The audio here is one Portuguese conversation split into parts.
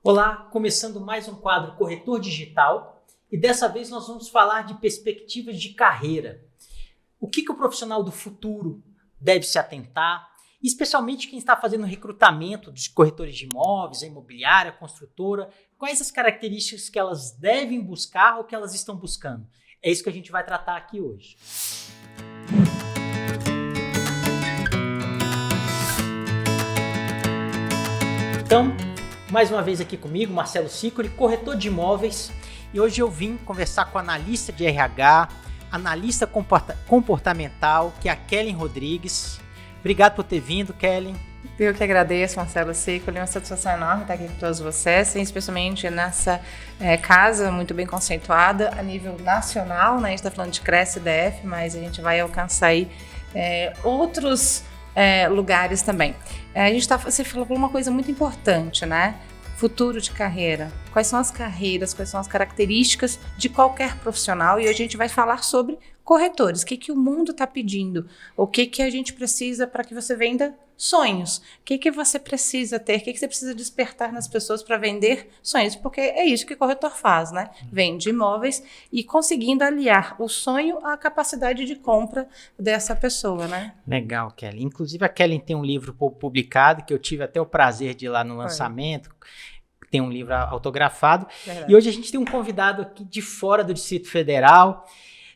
Olá, começando mais um quadro Corretor Digital e dessa vez nós vamos falar de perspectivas de carreira. O que o profissional do futuro deve se atentar, especialmente quem está fazendo recrutamento dos corretores de imóveis, a imobiliária, a construtora, quais as características que elas devem buscar ou que elas estão buscando. É isso que a gente vai tratar aqui hoje. Então, mais uma vez aqui comigo, Marcelo Sicoli, corretor de imóveis, e hoje eu vim conversar com a analista de RH, analista comportamental, que é a Kellen Rodrigues. Obrigado por ter vindo, Kellen. Eu que agradeço, Marcelo Sicoli, é uma satisfação enorme estar aqui com todos vocês, especialmente nessa casa muito bem conceituada a nível nacional, né? A gente está falando de Cresce DF, mas a gente vai alcançar aí outros lugares também. Você falou uma coisa muito importante, né? Futuro de carreira. Quais são as carreiras, quais são as características de qualquer profissional? E hoje a gente vai falar sobre corretores. O que o mundo está pedindo? O que a gente precisa para que você venda sonhos? O que você precisa ter? O que você precisa despertar nas pessoas para vender sonhos? Porque é isso que o corretor faz, né? Vende imóveis e conseguindo aliar o sonho à capacidade de compra dessa pessoa, né? Legal, Kellen. Inclusive a Kellen tem um livro publicado que eu tive até o prazer de ir lá no lançamento. Tem um livro autografado. Verdade. E hoje a gente tem um convidado aqui de fora do Distrito Federal,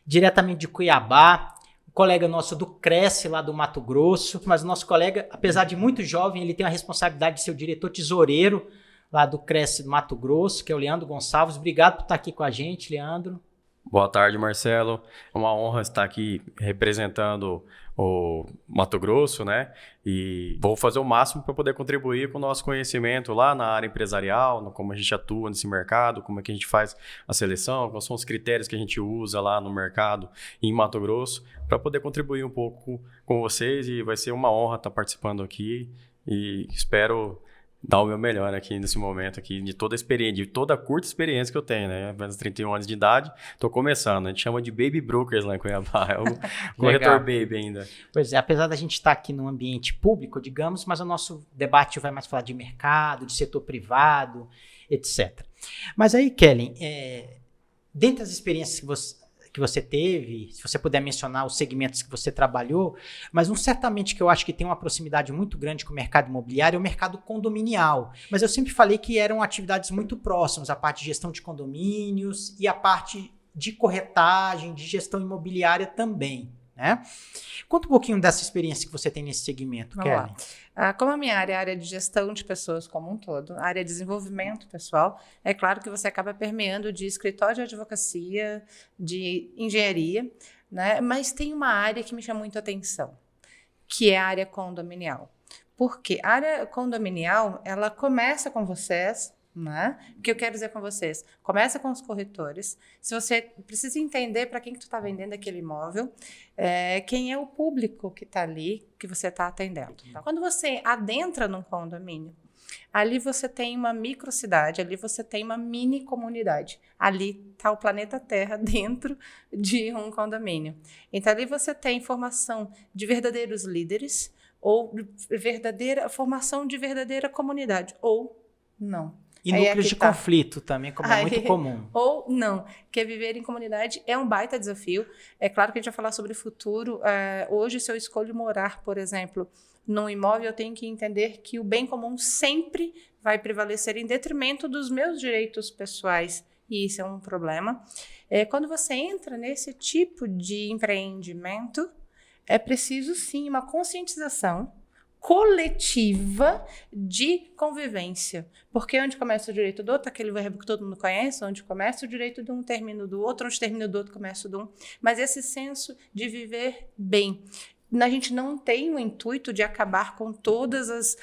diretamente de Cuiabá, um colega nosso do Cresce, lá do Mato Grosso, mas o nosso colega, apesar de muito jovem, ele tem a responsabilidade de ser o diretor tesoureiro lá do Cresce do Mato Grosso, que é o Leandro Gonçalves. Obrigado por estar aqui com a gente, Leandro. Boa tarde, Marcelo. É uma honra estar aqui representando o Mato Grosso, né? E vou fazer o máximo para poder contribuir com o nosso conhecimento lá na área empresarial, como a gente atua nesse mercado, como é que a gente faz a seleção, quais são os critérios que a gente usa lá no mercado em Mato Grosso, para poder contribuir um pouco com vocês, e vai ser uma honra estar participando aqui e espero dar o meu melhor aqui nesse momento aqui, de toda a experiência, de toda a curta experiência que eu tenho, né? Apenas 31 anos de idade, estou começando. A gente chama de baby brokers lá em Cuiabá, é o corretor baby ainda. Pois é, apesar da gente estar aqui num ambiente público, digamos, mas o nosso debate vai mais falar de mercado, de setor privado, etc. Mas aí, Kellen, dentre as experiências que você teve, se você puder mencionar os segmentos que você trabalhou, mas certamente que eu acho que tem uma proximidade muito grande com o mercado imobiliário é o mercado condominial. Mas eu sempre falei que eram atividades muito próximas, a parte de gestão de condomínios e a parte de corretagem, de gestão imobiliária também, né? Conta um pouquinho dessa experiência que você tem nesse segmento, Kellen. Como a minha área é a área de gestão de pessoas como um todo, a área de desenvolvimento pessoal, é claro que você acaba permeando de escritório de advocacia, de engenharia, né? Mas tem uma área que me chama muito a atenção, que é a área condominial. Porque a área condominial, ela começa com vocês, né? O que eu quero dizer com vocês? Começa com os corretores. Se você precisa entender para quem que tu está vendendo aquele imóvel, quem é o público que está ali, que você está atendendo. Então, quando você adentra num condomínio, ali você tem uma microcidade, ali você tem uma mini comunidade. Ali está o planeta Terra dentro de um condomínio. Então, ali você tem formação de verdadeiros líderes ou formação de verdadeira comunidade, ou não. E núcleos de conflito também, como é muito comum. Ou não, porque viver em comunidade é um baita desafio. É claro que a gente vai falar sobre o futuro. Hoje, se eu escolho morar, por exemplo, num imóvel, eu tenho que entender que o bem comum sempre vai prevalecer em detrimento dos meus direitos pessoais. E isso é um problema. Quando você entra nesse tipo de empreendimento, é preciso, sim, uma conscientização coletiva de convivência. Porque onde começa o direito do outro, aquele verbo que todo mundo conhece, onde começa o direito de um, termina do outro, onde termina do outro, começa o de um. Mas esse senso de viver bem. A gente não tem o intuito de acabar com todas as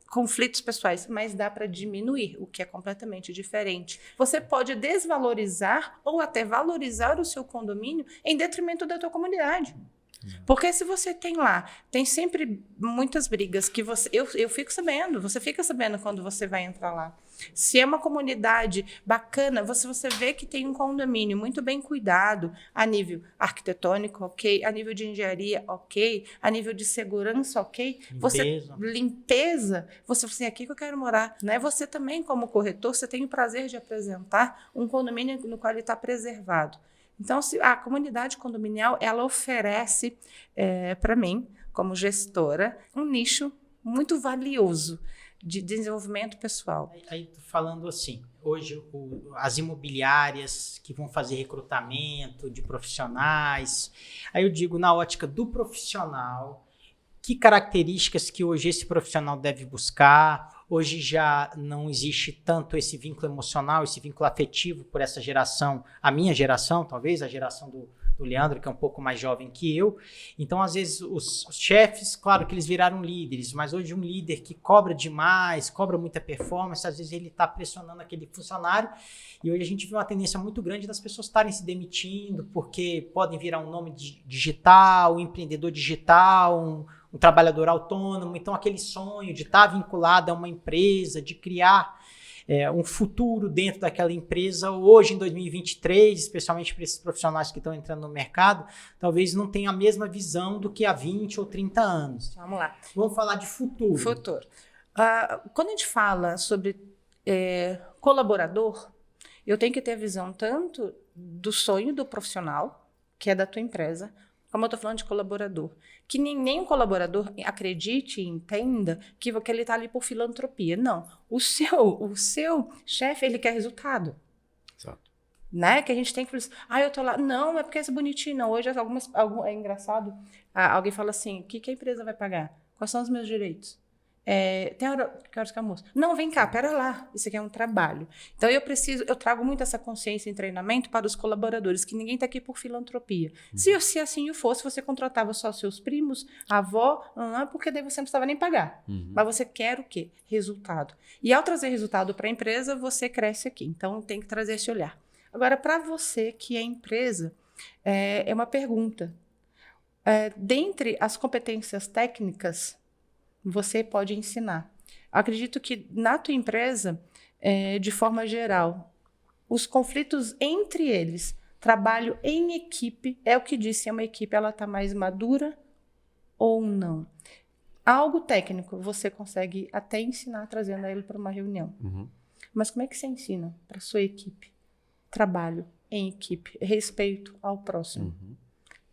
conflitos pessoais, mas dá para diminuir, o que é completamente diferente. Você pode desvalorizar ou até valorizar o seu condomínio em detrimento da tua comunidade. Porque se você tem lá, tem sempre muitas brigas que eu fico sabendo, você fica sabendo quando você vai entrar lá. Se é uma comunidade bacana, você vê que tem um condomínio muito bem cuidado, a nível arquitetônico, ok, a nível de engenharia, ok, a nível de segurança, ok. Limpeza, você assim, aqui que eu quero morar. Né? Você também, como corretor, você tem o prazer de apresentar um condomínio no qual ele está preservado. Então, a comunidade condominial, ela oferece para mim, como gestora, um nicho muito valioso de desenvolvimento pessoal. Aí falando assim, hoje as imobiliárias que vão fazer recrutamento de profissionais, aí eu digo na ótica do profissional, que características que hoje esse profissional deve buscar. Hoje já não existe tanto esse vínculo emocional, esse vínculo afetivo por essa geração, a minha geração, talvez, a geração do Leandro, que é um pouco mais jovem que eu. Então, às vezes, os chefes, claro que eles viraram líderes, mas hoje um líder que cobra demais, cobra muita performance, às vezes ele está pressionando aquele funcionário, e hoje a gente vê uma tendência muito grande das pessoas estarem se demitindo, porque podem virar um nome digital, um empreendedor digital, um trabalhador autônomo. Então, aquele sonho de estar vinculado a uma empresa, de criar um futuro dentro daquela empresa, hoje em 2023, especialmente para esses profissionais que estão entrando no mercado, talvez não tenham a mesma visão do que há 20 ou 30 anos. Vamos lá. Vamos falar de futuro. Quando a gente fala sobre colaborador, eu tenho que ter a visão tanto do sonho do profissional, que é da tua empresa, como eu estou falando de colaborador. Que nenhum colaborador acredite e entenda que ele está ali por filantropia. Não. O seu chefe, ele quer resultado. Exato. Né? Que a gente tem que falar assim, eu tô lá. Não, é porque é bonitinho. Não. Hoje é engraçado. Alguém fala assim, o que a empresa vai pagar? Quais são os meus direitos? Tem hora que é almoço. Não, vem cá, pera lá. Isso aqui é um trabalho. Então, eu trago muito essa consciência em treinamento para os colaboradores, que ninguém está aqui por filantropia. Se assim fosse, você contratava só seus primos, a avó, porque daí você não precisava nem pagar. Mas você quer o quê? Resultado. E ao trazer resultado para a empresa, você cresce aqui. Então, tem que trazer esse olhar. Agora, para você que é empresa, é uma pergunta. Dentre as competências técnicas, você pode ensinar. Acredito que na tua empresa, de forma geral, os conflitos entre eles, trabalho em equipe, é o que disse, uma equipe, ela está mais madura ou não? Algo técnico você consegue até ensinar trazendo ele para uma reunião. Mas como é que você ensina para a sua equipe? Trabalho em equipe, respeito ao próximo.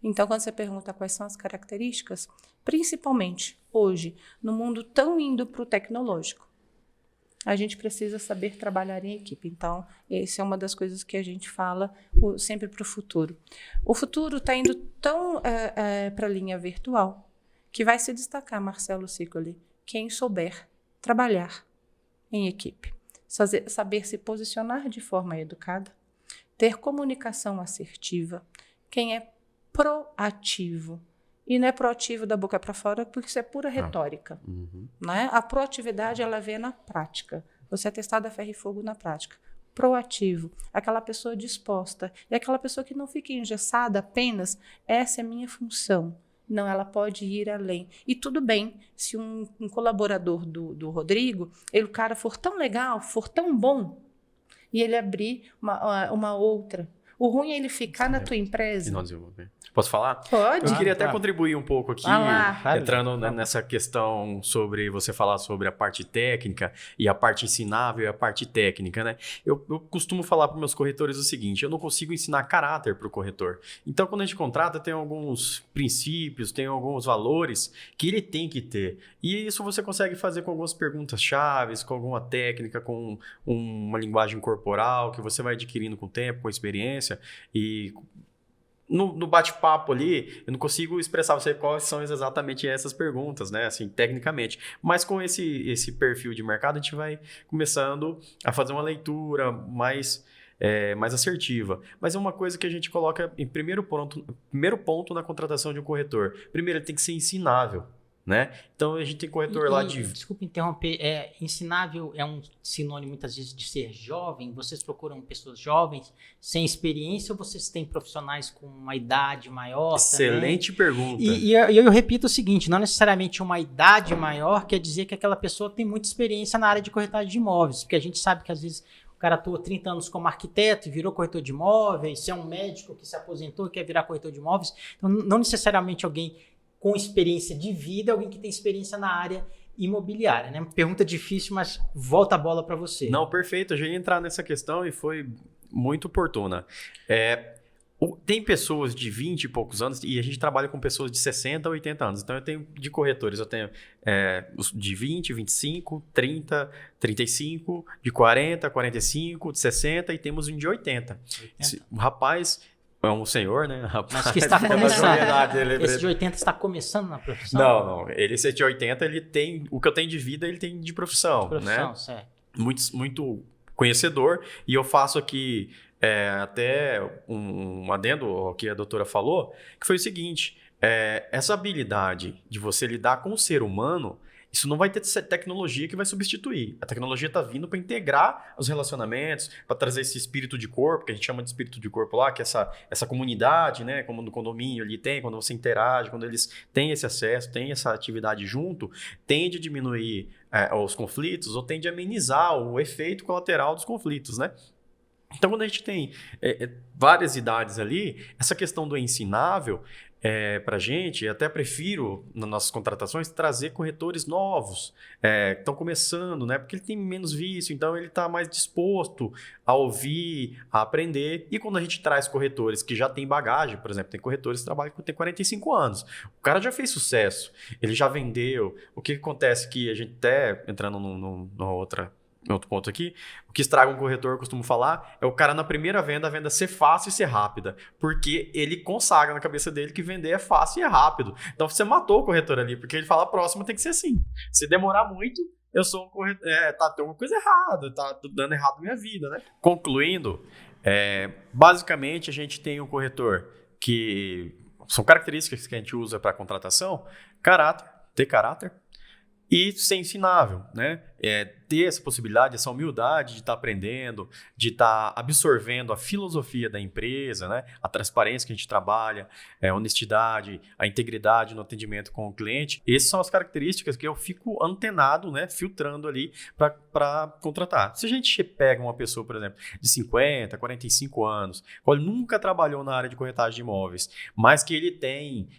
Então, quando você pergunta quais são as características, principalmente hoje, no mundo tão indo para o tecnológico, a gente precisa saber trabalhar em equipe. Então, essa é uma das coisas que a gente fala sempre para o futuro. O futuro está indo tão para a linha virtual que vai se destacar, Marcelo Sicoli, quem souber trabalhar em equipe, saber se posicionar de forma educada, ter comunicação assertiva, quem é proativo. E não é proativo da boca para fora, porque isso é pura retórica. Né? A proatividade, ela vem na prática. Você é testado a ferro e fogo na prática. Proativo, aquela pessoa disposta. E aquela pessoa que não fica engessada apenas, essa é a minha função. Não, ela pode ir além. E tudo bem, se um colaborador do Rodrigo, o cara for tão legal, for tão bom, e ele abrir uma outra. O ruim é ele ficar na tua empresa. E não desenvolver. Posso falar? Pode. Eu queria até contribuir um pouco aqui, entrando nessa questão sobre você falar sobre a parte técnica e a parte ensinável e a parte técnica, né? Eu costumo falar para meus corretores o seguinte, eu não consigo ensinar caráter para o corretor. Então, quando a gente contrata, tem alguns princípios, tem alguns valores que ele tem que ter. E isso você consegue fazer com algumas perguntas chaves, com alguma técnica, com uma linguagem corporal que você vai adquirindo com o tempo, com a experiência. E no bate-papo ali, eu não consigo expressar você quais são exatamente essas perguntas, né? Assim, tecnicamente. Mas com esse perfil de mercado, a gente vai começando a fazer uma leitura mais assertiva. Mas é uma coisa que a gente coloca em primeiro ponto na contratação de um corretor. Primeiro, ele tem que ser ensinável. né? Então a gente tem corretor lá de... Desculpa interromper, ensinável é um sinônimo muitas vezes de ser jovem? Vocês procuram pessoas jovens, sem experiência, ou vocês têm profissionais com uma idade maior? Excelente pergunta. E eu repito o seguinte, não necessariamente uma idade maior quer dizer que aquela pessoa tem muita experiência na área de corretagem de imóveis, porque a gente sabe que às vezes o cara atua 30 anos como arquiteto e virou corretor de imóveis, se é um médico que se aposentou e quer virar corretor de imóveis, então não necessariamente alguém com experiência de vida, alguém que tem experiência na área imobiliária, né? Pergunta difícil, mas volta a bola para você. Não, perfeito. Eu já ia entrar nessa questão e foi muito oportuna. Tem pessoas de 20 e poucos anos e a gente trabalha com pessoas de 60 a 80 anos. Então, eu tenho de corretores, eu tenho os de 20, 25, 30, 35, de 40, 45, de 60 e temos um de 80. O rapaz... É um senhor, né? Mas que está começando. Esse de 80 está começando na profissão? Não. Esse de 80, ele tem... O que eu tenho de vida, ele tem de profissão. Né? Certo. Muito conhecedor. E eu faço aqui até um adendo ao que a doutora falou, que foi o seguinte. Essa habilidade de você lidar com o ser humano... Isso não vai ter tecnologia que vai substituir. A tecnologia está vindo para integrar os relacionamentos, para trazer esse espírito de corpo, que a gente chama de espírito de corpo lá, que é essa comunidade, né, como no condomínio ali tem, quando você interage, quando eles têm esse acesso, têm essa atividade junto, tende a diminuir os conflitos ou tende a amenizar o efeito colateral dos conflitos, né? Então, quando a gente tem várias idades ali, essa questão do ensinável... para a gente, até prefiro nas nossas contratações trazer corretores novos, que estão começando, né? Porque ele tem menos vício, então ele está mais disposto a ouvir, a aprender. E quando a gente traz corretores que já têm bagagem, por exemplo, tem corretores que trabalham com 45 anos, o cara já fez sucesso, ele já vendeu. O que acontece que a gente até, entrando numa outro ponto aqui, o que estraga um corretor, eu costumo falar, é o cara na primeira venda, a venda ser fácil e ser rápida, porque ele consagra na cabeça dele que vender é fácil e é rápido. Então você matou o corretor ali, porque ele fala, a próxima tem que ser assim. Se demorar muito, eu sou um corretor, tem alguma coisa errada, tá dando errado na minha vida, né? Concluindo, basicamente a gente tem um corretor que são características que a gente usa para contratação, ter caráter, e ser ensinável, né? Ter essa possibilidade, essa humildade de estar aprendendo, de estar absorvendo a filosofia da empresa, né? A transparência que a gente trabalha, a honestidade, a integridade no atendimento com o cliente. Essas são as características que eu fico antenado, né? Filtrando ali para contratar. Se a gente pega uma pessoa, por exemplo, de 50, 45 anos, ele nunca trabalhou na área de corretagem de imóveis, mas que ele tem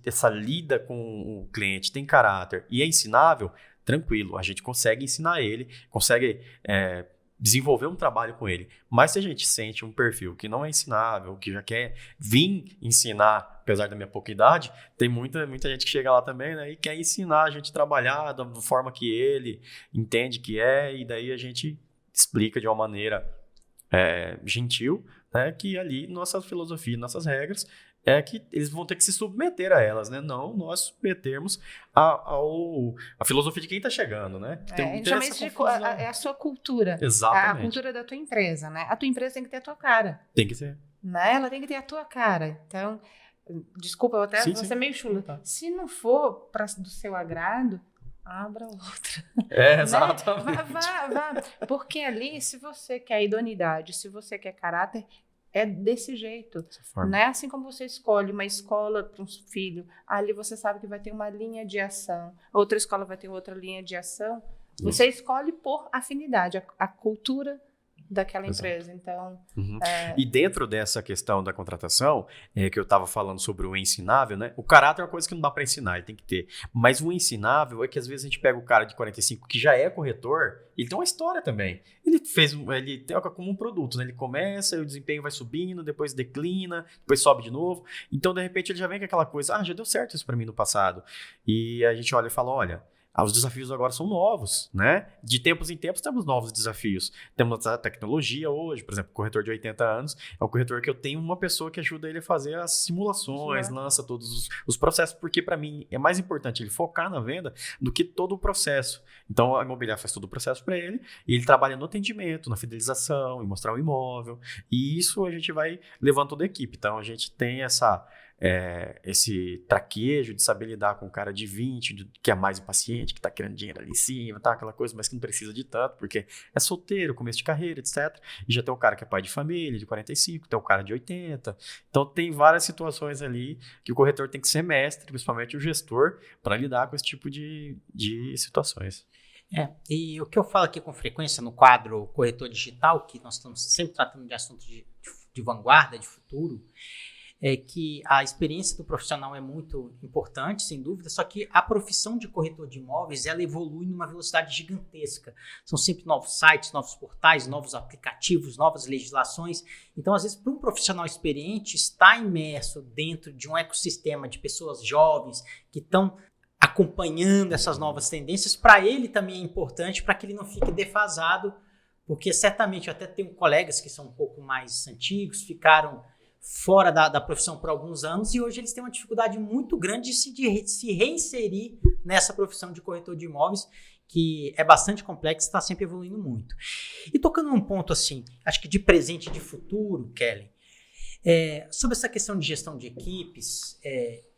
essa lida com o cliente, tem caráter e é ensinável, tranquilo, a gente consegue ensinar ele, consegue desenvolver um trabalho com ele. Mas se a gente sente um perfil que não é ensinável, que já quer vir ensinar, apesar da minha pouca idade, tem muita gente que chega lá também, né, e quer ensinar a gente a trabalhar da forma que ele entende que e daí a gente explica de uma maneira gentil, né, que ali nossa filosofia, nossas regras que eles vão ter que se submeter a elas, né? Não nós submetermos a filosofia de quem está chegando, né? A gente chama isso é a sua cultura. Exatamente. A cultura da tua empresa, né? A tua empresa tem que ter a tua cara. Tem que ser. Né? Ela tem que ter a tua cara. Então, desculpa, eu até vou ser meio chula. Tá. Se não for do seu agrado, abra outra. Exatamente. Vá. Porque ali, se você quer idoneidade, se você quer caráter, é desse jeito, não é assim como você escolhe uma escola para um filho, ali você sabe que vai ter uma linha de ação, outra escola vai ter outra linha de ação, você escolhe por afinidade, a cultura daquela empresa. Então, E dentro dessa questão da contratação, que eu estava falando sobre o ensinável, né? O caráter é uma coisa que não dá para ensinar, ele tem que ter. Mas o ensinável é que às vezes a gente pega o cara de 45 que já é corretor, ele tem uma história também. Ele tem como um produto, né? Ele começa, o desempenho vai subindo, depois declina, depois sobe de novo. Então, de repente, ele já vem com aquela coisa, já deu certo isso para mim no passado. E a gente olha e fala, olha, os desafios agora são novos, né? De tempos em tempos temos novos desafios. Temos a tecnologia hoje, por exemplo, o corretor de 80 anos é um corretor que eu tenho uma pessoa que ajuda ele a fazer as simulações, lança todos os processos, porque para mim é mais importante ele focar na venda do que todo o processo. Então a imobiliária faz todo o processo para ele e ele trabalha no atendimento, na fidelização, em mostrar o imóvel, e isso a gente vai levando toda a equipe. Então a gente tem essa esse traquejo de saber lidar com um cara de 20, que é mais impaciente, que tá querendo dinheiro ali em cima, tá? Aquela coisa, mas que não precisa de tanto, porque é solteiro, começo de carreira, etc. E já tem um cara que é pai de família, de 45, tem um cara de 80. Então, tem várias situações ali que o corretor tem que ser mestre, principalmente o gestor, para lidar com esse tipo de situações. E o que eu falo aqui com frequência no quadro Corretor Digital, que nós estamos sempre tratando de assuntos de vanguarda, de futuro, é que a experiência do profissional é muito importante, sem dúvida, só que a profissão de corretor de imóveis, ela evolui numa velocidade gigantesca. São sempre novos sites, novos portais, novos aplicativos, novas legislações. Então, às vezes, para um profissional experiente, estar imerso dentro de um ecossistema de pessoas jovens que estão acompanhando essas novas tendências, para ele também é importante, para que ele não fique defasado, porque certamente eu até tenho colegas que são um pouco mais antigos, ficaram fora da profissão por alguns anos e hoje eles têm uma dificuldade muito grande de se reinserir nessa profissão de corretor de imóveis, que é bastante complexa e está sempre evoluindo muito. E tocando num ponto assim, acho que de presente e de futuro, Kelly, sobre essa questão de gestão de equipes,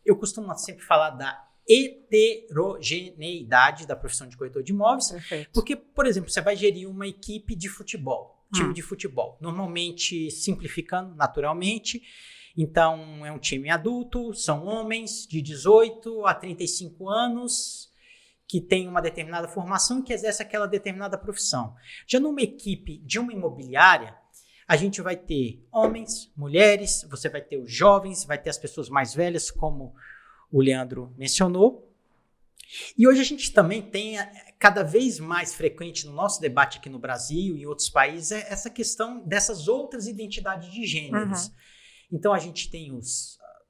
eu costumo sempre falar da heterogeneidade da profissão de corretor de imóveis. Perfeito. Porque, por exemplo, você vai gerir uma equipe de futebol, time de futebol, normalmente simplificando naturalmente, então é um time adulto, são homens de 18 a 35 anos que tem uma determinada formação e que exerce aquela determinada profissão. Já numa equipe de uma imobiliária, a gente vai ter homens, mulheres, você vai ter os jovens, vai ter as pessoas mais velhas, como o Leandro mencionou. E hoje a gente também tem, cada vez mais frequente no nosso debate aqui no Brasil e em outros países, essa questão dessas outras identidades de gêneros. Então a gente tem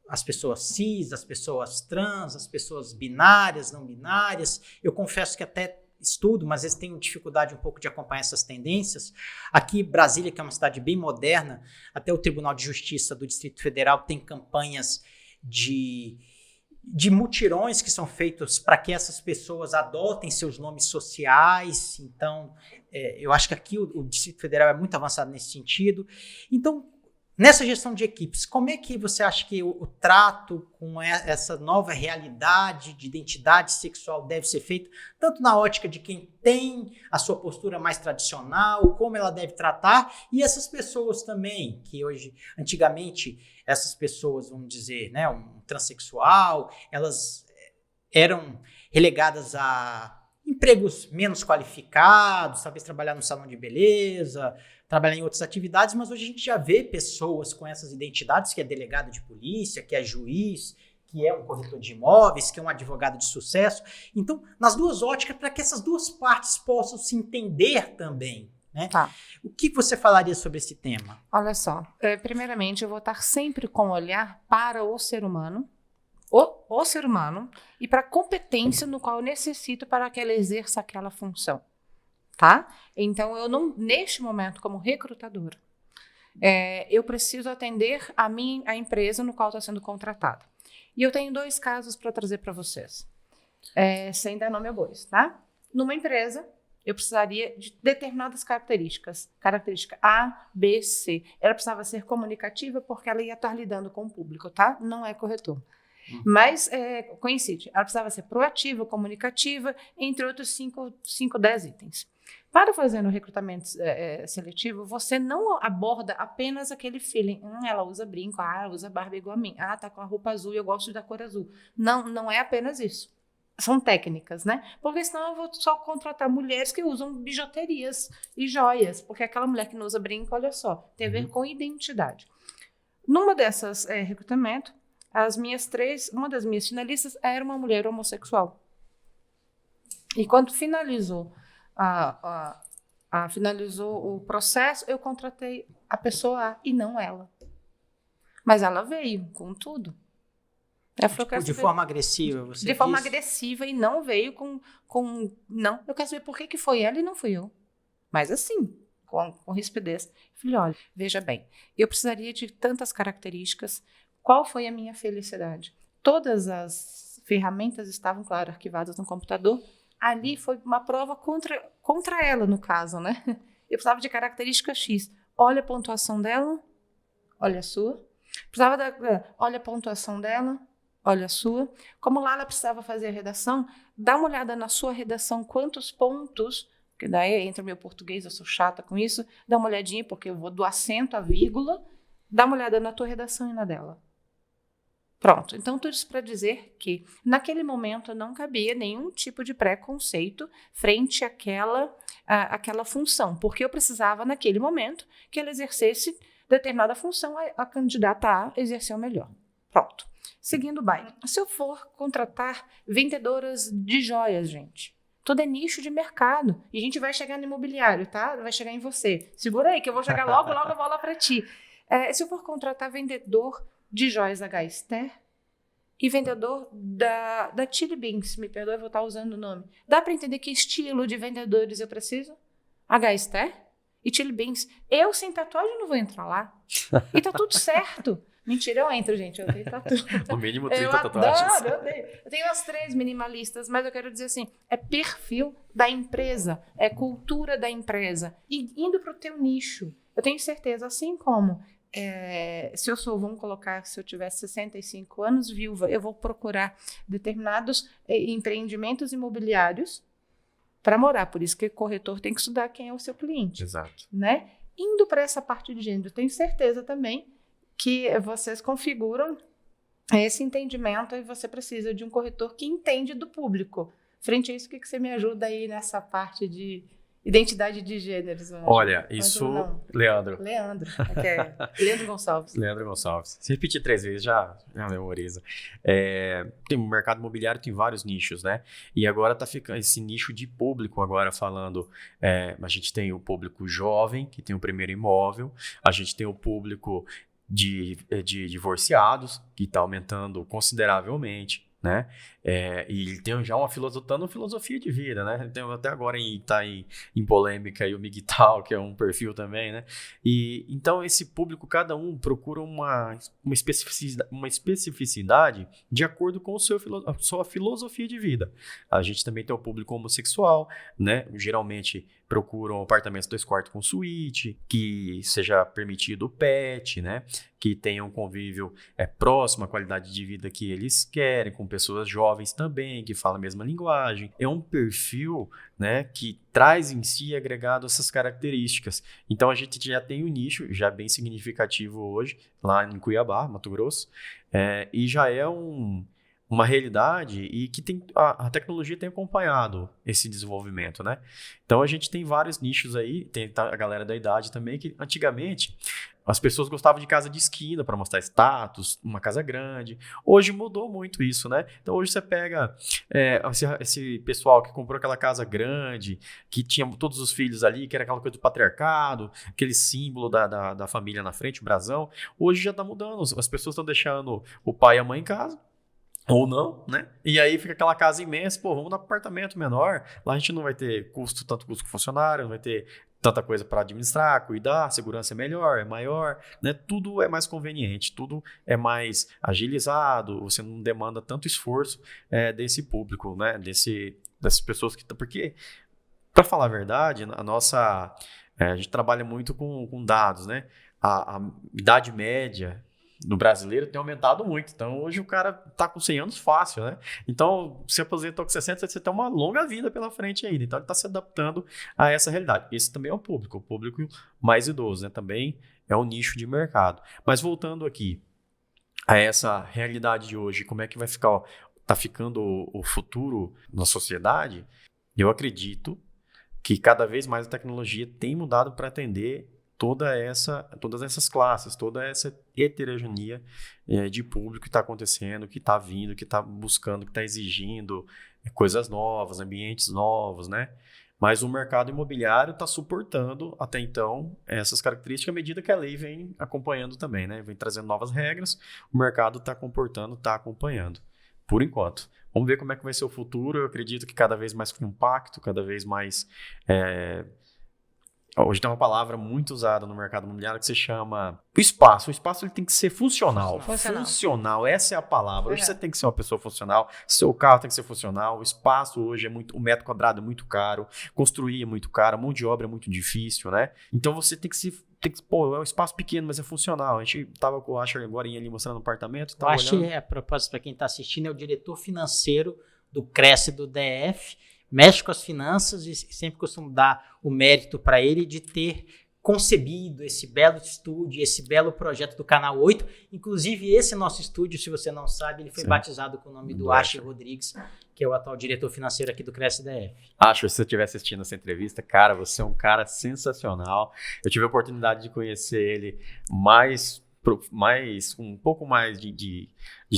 as pessoas cis, as pessoas trans, as pessoas binárias, não binárias. Eu confesso que até estudo, mas às vezes tenho dificuldade um pouco de acompanhar essas tendências. Aqui, Brasília, que é uma cidade bem moderna, até o Tribunal de Justiça do Distrito Federal tem campanhas de mutirões que são feitos para que essas pessoas adotem seus nomes sociais. Então, eu acho que aqui o Distrito Federal é muito avançado nesse sentido. Então, nessa gestão de equipes, como é que você acha que o trato com essa nova realidade de identidade sexual deve ser feito, tanto na ótica de quem tem a sua postura mais tradicional, como ela deve tratar, e essas pessoas também, que hoje, antigamente, essas pessoas, vamos dizer, né, um transexual, elas eram relegadas a empregos menos qualificados, talvez trabalhar no salão de beleza, trabalhar em outras atividades, mas hoje a gente já vê pessoas com essas identidades, que é delegado de polícia, que é juiz, que é um corretor de imóveis, que é um advogado de sucesso. Então, nas duas óticas, para que essas duas partes possam se entender também, né? Tá. O que você falaria sobre esse tema? Olha só, primeiramente eu vou estar sempre com o olhar para o ser humano, o ser humano, e para a competência no qual eu necessito para que ela exerça aquela função, tá? Então, eu não, neste momento, como recrutadora, eu preciso atender a empresa no qual está sendo contratada. E eu tenho 2 casos para trazer para vocês, sem dar nome a bois, tá? Numa empresa, eu precisaria de determinadas características. Característica A, B, C. Ela precisava ser comunicativa porque ela ia estar lidando com o público, tá? Não é corretor. Mas coincide. Ela precisava ser proativa, comunicativa, entre outros 5, 10 itens. Para fazer no recrutamento seletivo, você não aborda apenas aquele feeling. Ela usa brinco, ela usa barba igual a mim. Tá com a roupa azul e eu gosto da cor azul. Não é apenas isso. São técnicas, né? Porque senão eu vou só contratar mulheres que usam bijuterias e joias. Porque aquela mulher que não usa brinco, olha só, tem a ver com identidade. Numa dessas recrutamento, uma das minhas finalistas era uma mulher homossexual. E quando finalizou finalizou o processo, eu contratei a pessoa A e não ela. Mas ela veio com tudo. De forma agressiva, você De forma agressiva e não veio com não, eu quero saber por que foi ela e não fui eu. Mas assim, com rispidez. Falei, olha, veja bem, eu precisaria de tantas características. Qual foi a minha felicidade? Todas as ferramentas estavam, claro, arquivadas no computador. Ali foi uma prova contra ela, no caso, né? Eu precisava de característica X. Olha a pontuação dela, olha a sua. Olha a pontuação dela, olha a sua. Como lá ela precisava fazer a redação, dá uma olhada na sua redação, quantos pontos, que daí entra o meu português, eu sou chata com isso, dá uma olhadinha, porque eu vou do acento à vírgula, dá uma olhada na tua redação e na dela. Pronto, então tudo isso para dizer que naquele momento não cabia nenhum tipo de preconceito frente àquela função, porque eu precisava naquele momento que ela exercesse determinada função, a candidata A exerceu melhor. Pronto. Seguindo o baile. Se eu for contratar vendedoras de joias, gente, tudo é nicho de mercado. E a gente vai chegar no imobiliário, tá? Vai chegar em você. Segura aí que eu vou chegar logo eu vou lá para ti. Se eu for contratar vendedor de joias H. Esther e vendedor da Chili Beans, me perdoe, eu vou estar usando o nome. Dá para entender que estilo de vendedores eu preciso? H. Esther e Chili Beans. Eu sem tatuagem não vou entrar lá. E tá tudo certo. Mentira, eu entro, gente. Eu tenho tatuagem. No mínimo 30 tatuagens. Eu tenho as 3 minimalistas, mas eu quero dizer assim, é perfil da empresa, é cultura da empresa. E indo para o teu nicho. Eu tenho certeza, assim como vamos colocar, se eu tivesse 65 anos, viúva, eu vou procurar determinados empreendimentos imobiliários para morar. Por isso que o corretor tem que estudar quem é o seu cliente. Exato. Né? Indo para essa parte de gênero, tenho certeza também que vocês configuram esse entendimento e você precisa de um corretor que entende do público. Frente a isso, o que você me ajuda aí nessa parte de identidade de gêneros? Olha, isso... Leandro. Leandro Gonçalves. Leandro Gonçalves. Se repetir 3 vezes, já memoriza. O mercado imobiliário tem vários nichos, né? E agora tá ficando esse nicho de público, agora falando... a gente tem o público jovem, que tem o primeiro imóvel. A gente tem o público de divorciados, que está aumentando consideravelmente, né? E tem já uma filosofia de vida, né? Tem até agora está em polêmica aí o MGTOW, que é um perfil também, né? E então esse público, cada um procura uma especificidade de acordo com a sua filosofia de vida. A gente também tem o público homossexual, né? Geralmente procuram apartamentos 2 quartos com suíte, que seja permitido o pet, né? Que tenha um convívio próximo à qualidade de vida que eles querem, com pessoas jovens também, que falam a mesma linguagem. É um perfil, né, que traz em si agregado essas características. Então a gente já tem um nicho já bem significativo hoje, lá em Cuiabá, Mato Grosso, e já é uma realidade e que a tecnologia tem acompanhado esse desenvolvimento, né? Então a gente tem vários nichos aí, tem a galera da idade também, que antigamente as pessoas gostavam de casa de esquina para mostrar status, uma casa grande. Hoje mudou muito isso, né? Então hoje você pega esse pessoal que comprou aquela casa grande, que tinha todos os filhos ali, que era aquela coisa do patriarcado, aquele símbolo da família na frente, o brasão. Hoje já está mudando, as pessoas estão deixando o pai e a mãe em casa, ou não, né? E aí fica aquela casa imensa, vamos dar um apartamento menor, lá a gente não vai ter tanto custo com funcionário, não vai ter tanta coisa para administrar, cuidar, a segurança é melhor, é maior, né? Tudo é mais conveniente, tudo é mais agilizado, você não demanda tanto esforço desse público, né? Dessas pessoas porque, para falar a verdade, a gente trabalha muito com dados, né? A idade média do brasileiro tem aumentado muito. Então, hoje o cara tá com 100 anos fácil, né? Então, se aposentou com 60, você tem uma longa vida pela frente ainda. Então, ele está se adaptando a essa realidade. Esse também é o público mais idoso, né? Também é um nicho de mercado. Mas voltando aqui a essa realidade de hoje, como é que vai ficar, tá ficando o futuro na sociedade? Eu acredito que cada vez mais a tecnologia tem mudado para atender todas essas classes, toda essa heterogeneia de público que está acontecendo, que está vindo, que está buscando, que está exigindo coisas novas, ambientes novos, né? Mas o mercado imobiliário está suportando, até então, essas características à medida que a lei vem acompanhando também, né? Vem trazendo novas regras, o mercado está comportando, está acompanhando, por enquanto. Vamos ver como é que vai ser o futuro. Eu acredito que cada vez mais compacto, cada vez mais Hoje tem uma palavra muito usada no mercado imobiliário que se chama o espaço. O espaço ele tem que ser funcional. Funcional, essa é a palavra. Hoje você tem que ser uma pessoa funcional, seu carro tem que ser funcional, o espaço hoje o metro quadrado é muito caro, construir é muito caro, a mão de obra é muito difícil, né? Então você tem que pô, é um espaço pequeno, mas é funcional. A gente tava com o Asher agora ali mostrando o apartamento. O Asher, a propósito, para quem está assistindo, é o diretor financeiro do Cresce do DF, mexe com as finanças e sempre costumo dar o mérito para ele de ter concebido esse belo estúdio, esse belo projeto do Canal 8. Inclusive, esse nosso estúdio, se você não sabe, ele foi batizado com o nome do Asher Rodrigues, que é o atual diretor financeiro aqui do Cresce DF. Asher, se você estiver assistindo essa entrevista, cara, você é um cara sensacional. Eu tive a oportunidade de conhecer ele um pouco mais de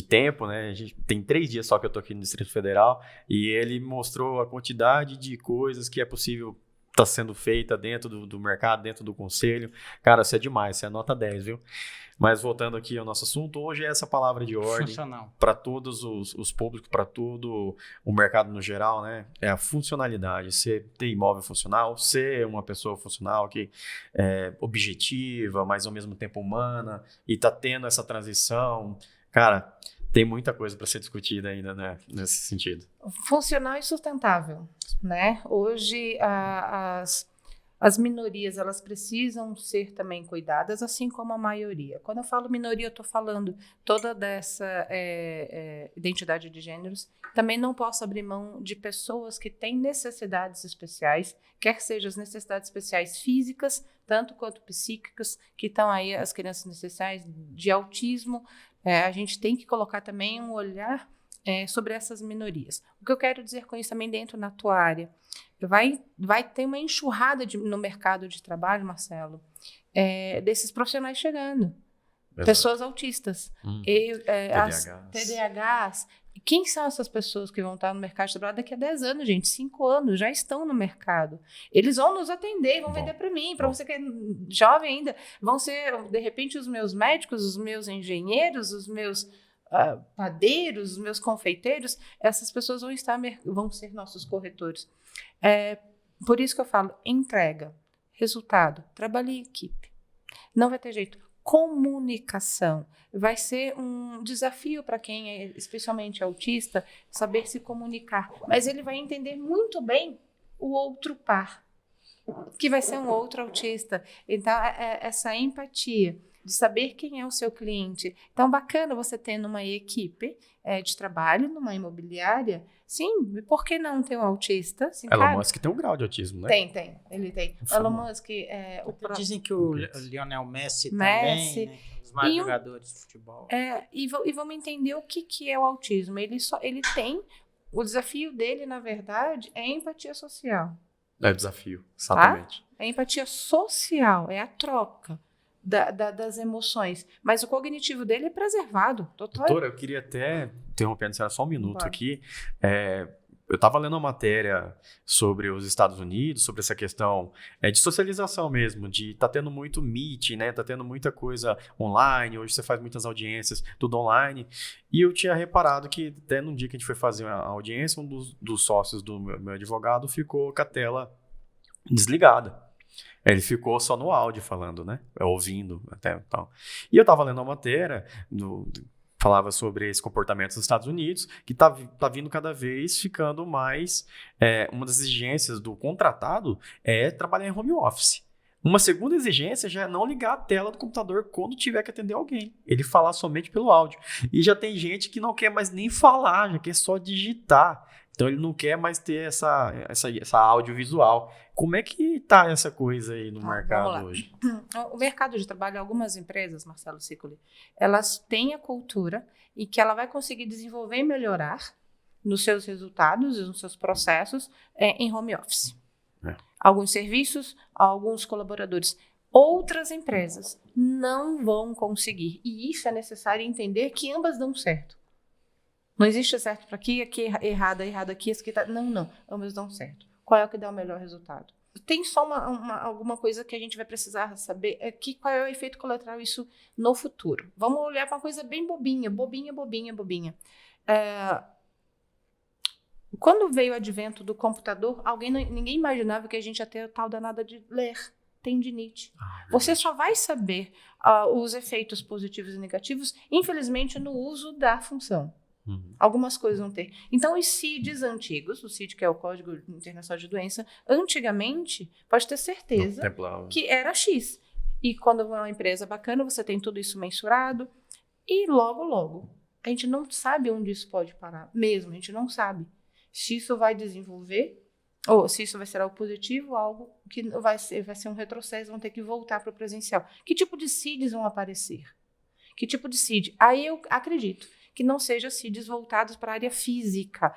tempo, né? A gente tem 3 dias só que eu tô aqui no Distrito Federal e ele mostrou a quantidade de coisas que é possível tá sendo feita dentro do mercado, dentro do conselho. Cara, você é demais, você é nota 10, viu? Mas voltando aqui ao nosso assunto, hoje é essa palavra de ordem para todos os públicos, para todo o mercado no geral, né? É a funcionalidade, ser ter imóvel funcional, ser uma pessoa funcional que é objetiva, mas ao mesmo tempo humana, e tá tendo essa transição. Cara, tem muita coisa para ser discutida ainda, né, nesse sentido. Funcional e sustentável, né? Hoje as minorias elas precisam ser também cuidadas, assim como a maioria. Quando eu falo minoria, eu estou falando toda dessa identidade de gêneros. Também não posso abrir mão de pessoas que têm necessidades especiais, quer sejam as necessidades especiais físicas, tanto quanto psíquicas, que estão aí as crianças necessárias de autismo. A gente tem que colocar também um olhar sobre essas minorias. O que eu quero dizer com isso também dentro da tua área? Vai ter uma enxurrada no mercado de trabalho, Marcelo, desses profissionais chegando. Exato. Pessoas autistas, TDAHs. Quem são essas pessoas que vão estar no mercado de trabalho daqui a 10 anos, gente? 5 anos, já estão no mercado. Eles vão nos atender, vão vender para mim, para você que é jovem ainda. Vão ser, de repente, os meus médicos, os meus engenheiros, os meus padeiros, os meus confeiteiros. Essas pessoas vão ser nossos corretores. Por isso que eu falo, entrega, resultado, trabalho em equipe. Não vai ter jeito. Comunicação. Vai ser um desafio para quem é especialmente autista, saber se comunicar. Mas ele vai entender muito bem o outro par, que vai ser um outro autista. Então, essa empatia de saber quem é o seu cliente. Então, bacana você ter numa equipe de trabalho, numa imobiliária. Sim, por que não ter um autista? Sim, Elon Musk tem um grau de autismo, né? Tem. Ele tem. Elon Musk Dizem que o Lionel Messi também, né? Os mais jogadores de futebol. E vamos entender o que é o autismo. Ele tem... O desafio dele, na verdade, é a empatia social. É o desafio, exatamente. Tá? É a empatia social, é a troca das emoções. Mas o cognitivo dele é preservado. Doutora, eu queria até, interrompendo só um minuto aqui, eu estava lendo uma matéria sobre os Estados Unidos, sobre essa questão de socialização mesmo, de tá tendo muito meet, né? Tá tendo muita coisa online, hoje você faz muitas audiências, tudo online. E eu tinha reparado que até num dia que a gente foi fazer a audiência, um dos sócios do meu advogado ficou com a tela desligada. Ele ficou só no áudio falando, né? Ouvindo até tal. E eu estava lendo uma matéria falava sobre esse comportamento nos Estados Unidos, que tá vindo cada vez ficando mais... uma das exigências do contratado é trabalhar em home office. Uma segunda exigência já é não ligar a tela do computador quando tiver que atender alguém. Ele falar somente pelo áudio. E já tem gente que não quer mais nem falar, já quer só digitar. Então ele não quer mais ter essa audiovisual. Como é que tá essa coisa aí no mercado hoje? O mercado de trabalho, algumas empresas, Marcelo Sicoli, elas têm a cultura e que ela vai conseguir desenvolver e melhorar nos seus resultados e nos seus processos em home office. Alguns serviços, alguns colaboradores. Outras empresas não vão conseguir. E isso é necessário entender que ambas dão certo. Não existe certo para aqui errado aqui, esse aqui tá... Não. Ambos dão certo. Qual é o que dá o melhor resultado? Tem só alguma coisa que a gente vai precisar saber, qual é o efeito colateral isso no futuro. Vamos olhar para uma coisa bem bobinha. Quando veio o advento do computador, ninguém imaginava que a gente ia ter o tal danado de ler. tendinite. Ah, Você só vai saber os efeitos positivos e negativos, infelizmente, no uso da função. Algumas coisas vão ter. Então, os CIDs antigos, o CID, que é o Código Internacional de Doença, antigamente, pode ter certeza que era X. E quando é uma empresa bacana, você tem tudo isso mensurado. E logo, a gente não sabe onde isso pode parar. Mesmo, a gente não sabe. Se isso vai desenvolver, ou se isso vai ser algo positivo, algo que vai ser um retrocesso, vão ter que voltar para o presencial. Que tipo de CIDs vão aparecer? Que tipo de CID? Aí eu acredito que não sejam CIDs voltados para a área física,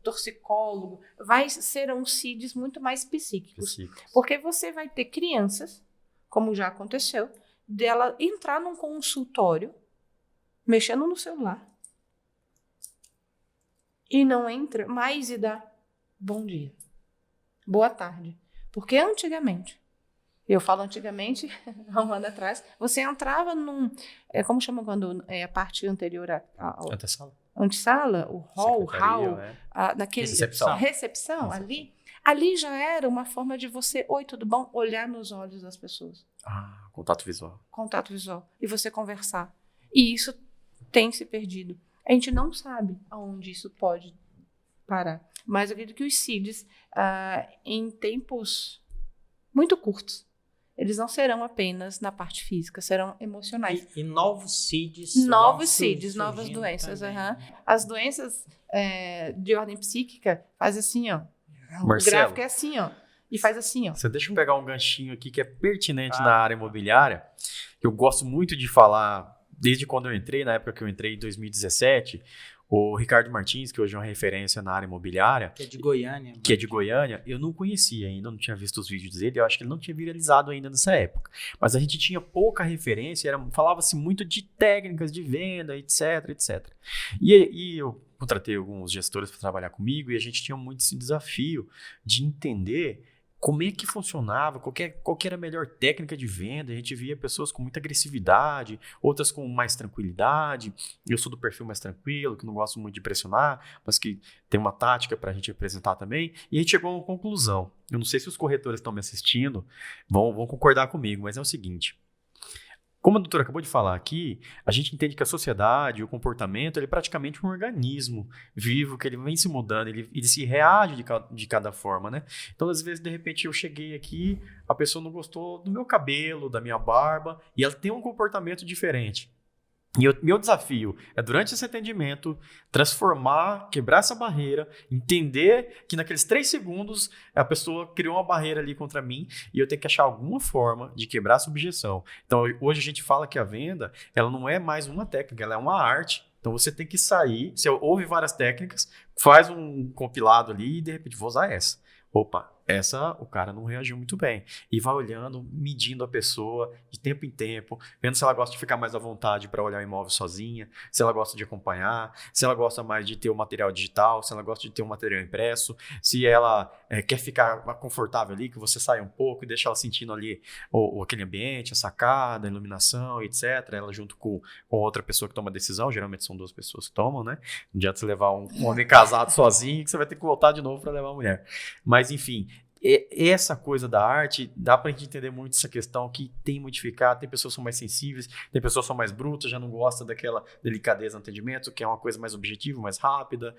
torcicólogo, serão CIDs muito mais psíquicos. Porque você vai ter crianças, como já aconteceu, dela entrar num consultório, mexendo no celular, e não entra mais e dá bom dia, boa tarde. Porque antigamente, eu falo antigamente, há um ano atrás, você entrava como chama quando é a parte anterior ao... Antessala, o hall, naquele... Recepção, ali. Ali já era uma forma de você, oi, tudo bom? Olhar nos olhos das pessoas. Contato visual. Contato visual. E você conversar. E isso tem se perdido. A gente não sabe aonde isso pode parar. Mas eu acredito que os CIDs, em tempos muito curtos, eles não serão apenas na parte física, serão emocionais. E novos CIDs. Novas doenças. As doenças de ordem psíquica fazem assim, ó. Marcelo, o gráfico é assim, ó. E faz assim, ó. Você deixa eu pegar um ganchinho aqui que é pertinente na área imobiliária, que eu gosto muito de falar desde quando eu entrei, na época que eu entrei em 2017, o Ricardo Martins, que hoje é uma referência na área imobiliária. Que é de Goiânia. Eu não conhecia ainda, não tinha visto os vídeos dele, eu acho que ele não tinha viralizado ainda nessa época. Mas a gente tinha pouca referência, falava-se muito de técnicas de venda, etc, etc. E eu contratei alguns gestores para trabalhar comigo e a gente tinha muito esse desafio de entender como é que funcionava, qual que era a melhor técnica de venda. A gente via pessoas com muita agressividade, outras com mais tranquilidade. Eu sou do perfil mais tranquilo, que não gosto muito de pressionar, mas que tem uma tática para a gente apresentar também. E a gente chegou a uma conclusão. Eu não sei se os corretores estão me assistindo, vão concordar comigo, mas é o seguinte. Como a doutora acabou de falar aqui, a gente entende que a sociedade, o comportamento, ele é praticamente um organismo vivo, que ele vem se mudando, ele se reage de cada forma, né? Então, às vezes, de repente, eu cheguei aqui, a pessoa não gostou do meu cabelo, da minha barba, e ela tem um comportamento diferente. E meu desafio é, durante esse atendimento, quebrar essa barreira, entender que naqueles 3 segundos a pessoa criou uma barreira ali contra mim e eu tenho que achar alguma forma de quebrar essa objeção. Então, hoje a gente fala que a venda, ela não é mais uma técnica, ela é uma arte. Então, você tem que sair, você ouve várias técnicas, faz um compilado ali e, de repente, vou usar essa. Opa, essa o cara não reagiu muito bem. E vai olhando, medindo a pessoa de tempo em tempo, vendo se ela gosta de ficar mais à vontade para olhar o imóvel sozinha, se ela gosta de acompanhar, se ela gosta mais de ter o material digital, se ela gosta de ter o material impresso, se ela quer ficar confortável ali, que você saia um pouco e deixa ela sentindo ali aquele ambiente, a sacada, a iluminação, etc. Ela junto com outra pessoa que toma a decisão, geralmente são 2 pessoas que tomam, né? Não adianta você levar um homem casado sozinho, que você vai ter que voltar de novo para levar a mulher. Mas, enfim, essa coisa da arte, dá pra gente entender muito essa questão que tem modificado, tem pessoas que são mais sensíveis, tem pessoas que são mais brutas, já não gostam daquela delicadeza no atendimento, que é uma coisa mais objetiva, mais rápida,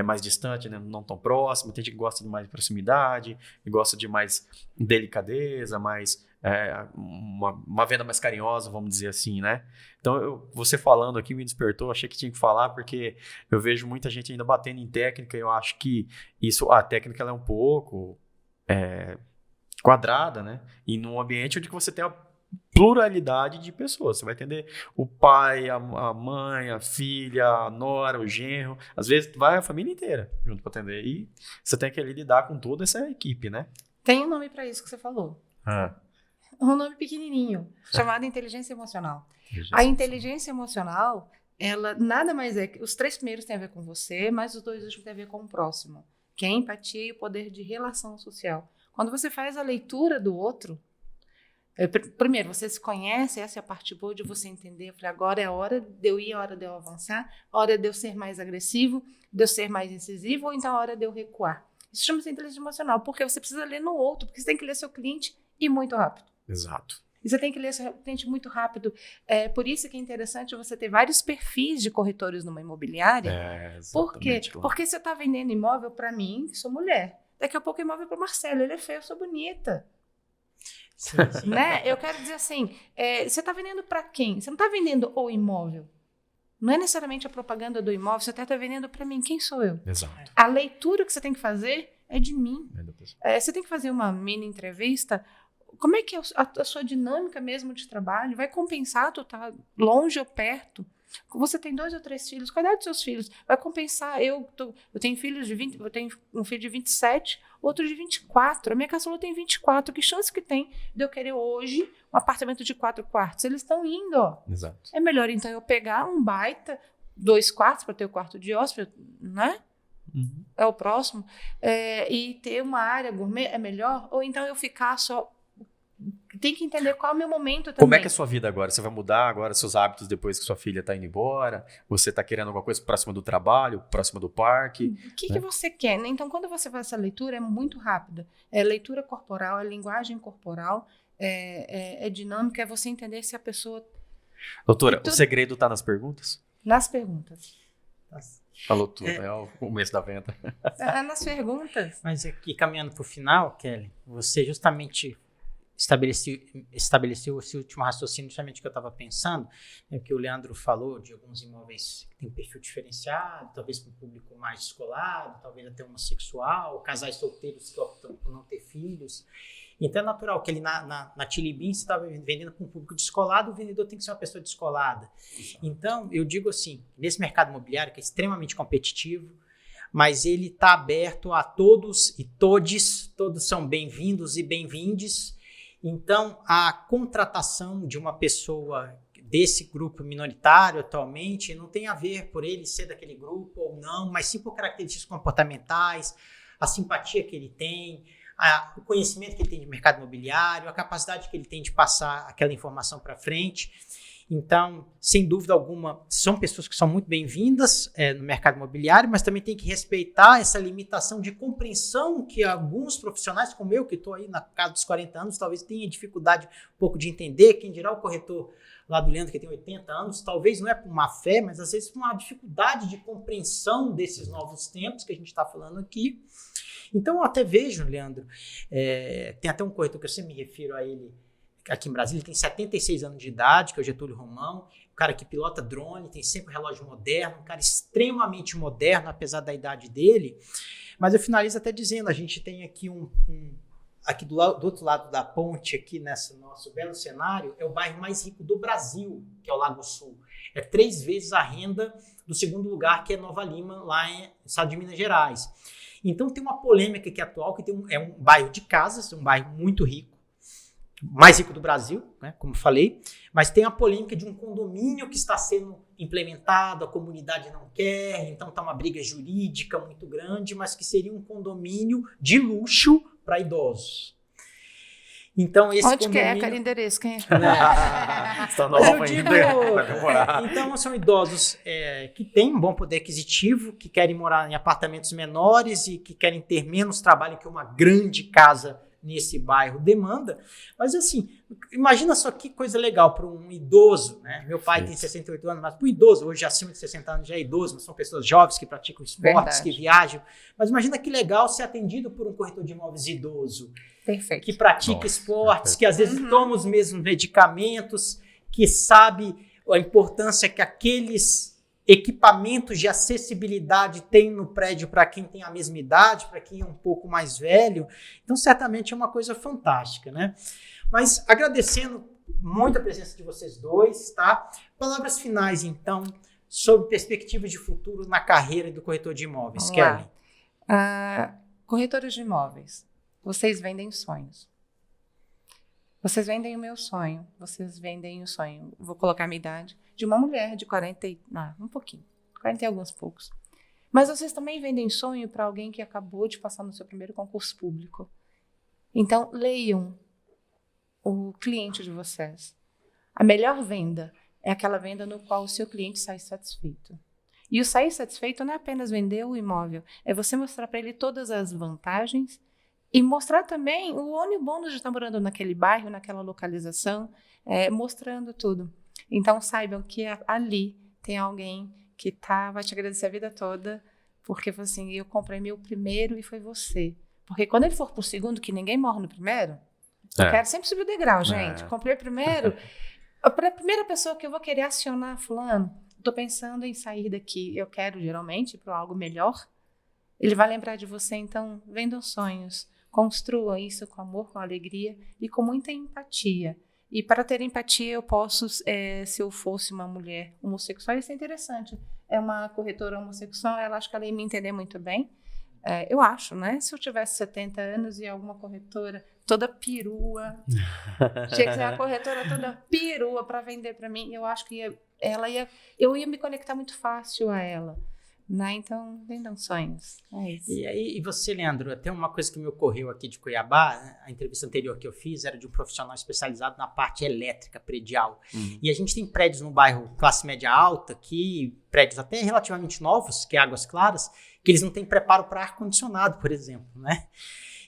mais distante, né? Não tão próxima, tem gente que gosta de mais proximidade, que gosta de mais delicadeza, mais uma venda mais carinhosa, vamos dizer assim, né? Então, você falando aqui me despertou, achei que tinha que falar, porque eu vejo muita gente ainda batendo em técnica, e eu acho que a técnica ela é um pouco quadrada, né? E num ambiente onde você tem a pluralidade de pessoas, você vai entender o pai, a mãe, a filha, a nora, o genro, às vezes vai a família inteira junto para atender, e você tem que ali lidar com toda essa equipe, né? Tem um nome para isso que você falou. Um nome pequenininho, chamado inteligência emocional. A inteligência emocional, ela nada mais é que os 3 primeiros têm a ver com você, mas os 2 últimos têm a ver com o próximo, que é a empatia e o poder de relação social. Quando você faz a leitura do outro, primeiro, você se conhece, essa é a parte boa de você entender. Eu falei, agora é a hora de eu ir, a hora de eu avançar, a hora de eu ser mais agressivo, de eu ser mais incisivo, ou então a hora de eu recuar. Isso chama-se inteligência emocional, porque você precisa ler no outro, porque você tem que ler seu cliente e muito rápido. Exato. E você tem que ler seu cliente muito rápido. Por isso que é interessante você ter vários perfis de corretores numa imobiliária. Por quê? Porque você está vendendo imóvel para mim, que sou mulher. Daqui a pouco o imóvel é para o Marcelo, ele é feio, eu sou bonita. Sim, sim. Né? Eu quero dizer assim, você está vendendo para quem? Você não está vendendo o imóvel. Não é necessariamente a propaganda do imóvel, você está vendendo para mim. Quem sou eu? Exato. A leitura que você tem que fazer é de mim. Você tem que fazer uma mini entrevista. Como é que é a sua dinâmica mesmo de trabalho? Vai compensar tu tá longe ou perto? Você tem 2 ou 3 filhos, qual é a idade dos seus filhos? Vai compensar, eu tenho filhos de 20, eu tenho um filho de 27, outro de 24, a minha caçula tem 24, que chance que tem de eu querer hoje um apartamento de 4 quartos? Eles estão indo, ó. Exato. É melhor então eu pegar um baita, 2 quartos para ter o quarto de hóspede, né? Uhum. É o próximo, e ter uma área gourmet é melhor, ou então eu ficar só. Tem que entender qual é o meu momento também. Como é que é a sua vida agora? Você vai mudar agora seus hábitos depois que sua filha está indo embora? Você está querendo alguma coisa próxima do trabalho, próxima do parque? O que você quer, né? Então, quando você faz essa leitura, é muito rápida. É leitura corporal, é linguagem corporal, é dinâmica, é você entender se a pessoa... Doutora, o segredo está nas perguntas? Nas perguntas. Falou tudo, é o começo da venda. Nas perguntas. Mas aqui, caminhando para o final, Kelly, você justamente estabeleceu esse último raciocínio, justamente que eu estava pensando, né, que o Leandro falou de alguns imóveis que têm perfil diferenciado, talvez para um público mais descolado, talvez até homossexual, casais solteiros que optam por não ter filhos. Então é natural que ele na Chili Beans estava vendendo para um público descolado, o vendedor tem que ser uma pessoa descolada. Então eu digo assim, nesse mercado imobiliário que é extremamente competitivo, mas ele está aberto a todos e todos são bem-vindos e bem-vindes. Então, a contratação de uma pessoa desse grupo minoritário atualmente não tem a ver por ele ser daquele grupo ou não, mas sim por características comportamentais, a simpatia que ele tem, o conhecimento que ele tem de mercado imobiliário, a capacidade que ele tem de passar aquela informação para frente. Então, sem dúvida alguma, são pessoas que são muito bem-vindas no mercado imobiliário, mas também tem que respeitar essa limitação de compreensão que alguns profissionais, como eu, que estou aí na casa dos 40 anos, talvez tenha dificuldade um pouco de entender. Quem dirá o corretor lá do Leandro, que tem 80 anos, talvez não é por má fé, mas às vezes por uma dificuldade de compreensão desses novos tempos que a gente está falando aqui. Então, eu até vejo, Leandro, tem até um corretor que eu sempre me refiro a ele, aqui em Brasília, ele tem 76 anos de idade, que é o Getúlio Romão, um cara que pilota drone, tem sempre um relógio moderno, um cara extremamente moderno, apesar da idade dele. Mas eu finalizo até dizendo, a gente tem aqui aqui do outro lado da ponte, aqui nesse nosso belo cenário, é o bairro mais rico do Brasil, que é o Lago Sul. É 3 vezes a renda do segundo lugar, que é Nova Lima, lá no estado de Minas Gerais. Então tem uma polêmica aqui atual, que é um bairro de casas, um bairro muito rico, mais rico do Brasil, né, como falei, mas tem a polêmica de um condomínio que está sendo implementado, a comunidade não quer, então está uma briga jurídica muito grande, mas que seria um condomínio de luxo para idosos. Então, esse onde condomínio... que é? Quero endereço, quem é? Está nova digo, ainda. então, são idosos que têm um bom poder aquisitivo, que querem morar em apartamentos menores e que querem ter menos trabalho que uma grande casa nesse bairro demanda. Mas assim, imagina só que coisa legal para um idoso, né? Meu pai tem 68 anos, mas para o idoso, hoje acima de 60 anos já é idoso, mas são pessoas jovens que praticam esportes, que viajam. Mas imagina que legal ser atendido por um corretor de imóveis idoso. Perfeito. Que pratica esportes, que às vezes toma os mesmos medicamentos, que sabe a importância que aqueles equipamentos de acessibilidade tem no prédio para quem tem a mesma idade, para quem é um pouco mais velho. Então, certamente é uma coisa fantástica, né? Mas agradecendo muito a presença de vocês dois, tá? Palavras finais, então, sobre perspectivas de futuro na carreira do corretor de imóveis. Kelly. Corretores de imóveis, vocês vendem sonhos. Vocês vendem o meu sonho, vocês vendem o sonho, vou colocar a minha idade, de uma mulher de 40 e alguns poucos. Mas vocês também vendem sonho para alguém que acabou de passar no seu primeiro concurso público. Então, leiam o cliente de vocês. A melhor venda é aquela venda no qual o seu cliente sai satisfeito. E o sair satisfeito não é apenas vender o imóvel, é você mostrar para ele todas as vantagens e mostrar também o ônibus bônus de estar morando naquele bairro, naquela localização, mostrando tudo. Então saibam que ali tem alguém que vai te agradecer a vida toda, porque foi assim, eu comprei meu primeiro e foi você. Porque quando ele for pro segundo, que ninguém morre no primeiro, eu quero sempre subir o degrau, gente. Comprei o primeiro, a primeira pessoa que eu vou querer acionar, fulano, estou pensando em sair daqui, eu quero geralmente ir para algo melhor, ele vai lembrar de você, então vendam sonhos, construa isso com amor, com alegria e com muita empatia. E para ter empatia eu posso, se eu fosse uma mulher homossexual, isso é interessante, é uma corretora homossexual, ela acho que ela ia me entender muito bem, eu acho, né? Se eu tivesse 70 anos e alguma corretora toda perua, tinha que ser a corretora toda perua para vender para mim, eu acho que eu ia me conectar muito fácil a ela, né? Então, vendam sonhos, é isso. E você, Leandro, até uma coisa que me ocorreu aqui de Cuiabá, a entrevista anterior que eu fiz era de um profissional especializado na parte elétrica predial. E a gente tem prédios no bairro classe média alta, prédios até relativamente novos, que é Águas Claras, que eles não têm preparo para ar-condicionado, por exemplo, né?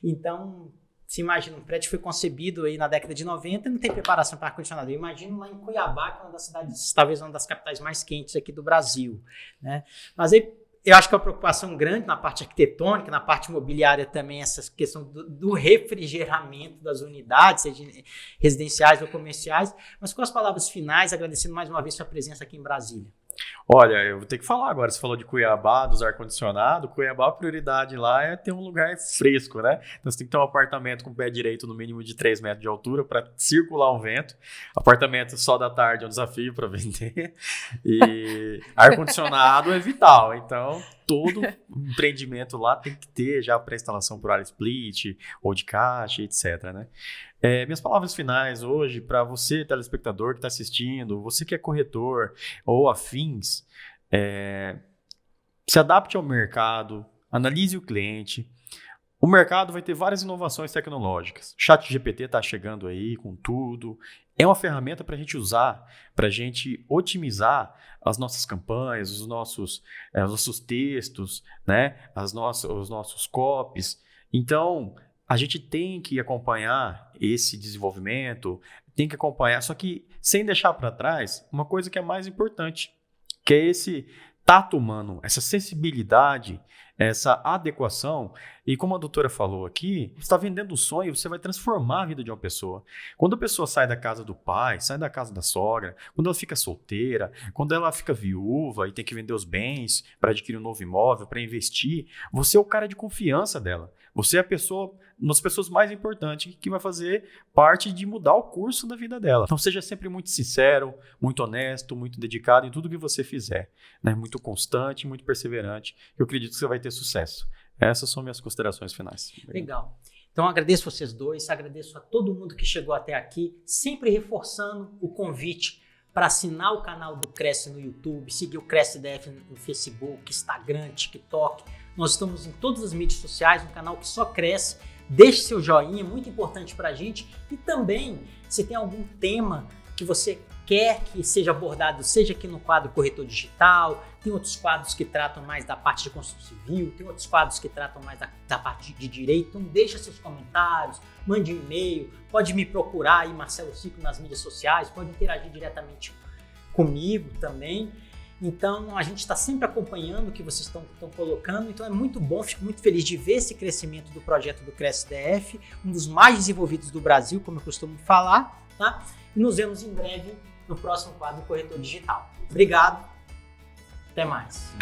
Então, se imagina, um prédio foi concebido aí na década de 90 e não tem preparação para ar-condicionado. Eu imagino lá em Cuiabá, que é uma das cidades, talvez uma das capitais mais quentes aqui do Brasil, né? Mas aí eu acho que é uma preocupação grande na parte arquitetônica, na parte imobiliária também, essa questão do refrigeramento das unidades, seja residenciais ou comerciais. Mas com as palavras finais, agradecendo mais uma vez sua presença aqui em Brasília. Olha, eu vou ter que falar agora, você falou de Cuiabá, dos ar-condicionado, Cuiabá a prioridade lá é ter um lugar fresco, né? Então você tem que ter um apartamento com pé direito no mínimo de 3 metros de altura para circular um vento, apartamento só da tarde é um desafio para vender, e ar-condicionado é vital, então todo empreendimento lá tem que ter já pré-instalação por área split, ou de caixa, etc, né? Minhas palavras finais hoje para você, telespectador que está assistindo, você que é corretor ou afins, se adapte ao mercado, analise o cliente. O mercado vai ter várias inovações tecnológicas. ChatGPT está chegando aí com tudo. É uma ferramenta para a gente usar, para a gente otimizar as nossas campanhas, os nossos textos, né? Os nossos copies. Então, a gente tem que acompanhar esse desenvolvimento, tem que acompanhar, só que sem deixar para trás uma coisa que é mais importante, que é esse tato humano, essa sensibilidade, essa adequação. E como a doutora falou aqui, você está vendendo um sonho, você vai transformar a vida de uma pessoa. Quando a pessoa sai da casa do pai, sai da casa da sogra, quando ela fica solteira, quando ela fica viúva e tem que vender os bens para adquirir um novo imóvel, para investir, você é o cara de confiança dela. Você é uma das pessoas mais importantes que vai fazer parte de mudar o curso da vida dela. Então seja sempre muito sincero, muito honesto, muito dedicado em tudo que você fizer, né? Muito constante, muito perseverante. Eu acredito que você vai ter sucesso. Essas são minhas considerações finais. Legal. Então agradeço vocês dois, agradeço a todo mundo que chegou até aqui, sempre reforçando o convite para assinar o canal do Cresce no YouTube, seguir o Cresce DF no Facebook, Instagram, TikTok. Nós estamos em todas as mídias sociais, um canal que só cresce. Deixe seu joinha, muito importante para a gente. E também, se tem algum tema que você quer que seja abordado, seja aqui no quadro Corretor Digital, tem outros quadros que tratam mais da parte de construção civil, tem outros quadros que tratam mais da parte de direito. Então deixa seus comentários, mande um e-mail, pode me procurar aí, Marcelo Ciclo, nas mídias sociais, pode interagir diretamente comigo também. Então, a gente está sempre acompanhando o que vocês estão colocando, então é muito bom, fico muito feliz de ver esse crescimento do projeto do Cresce DF, um dos mais desenvolvidos do Brasil, como eu costumo falar, tá? E nos vemos em breve no próximo quadro Corretor Digital. Obrigado, até mais.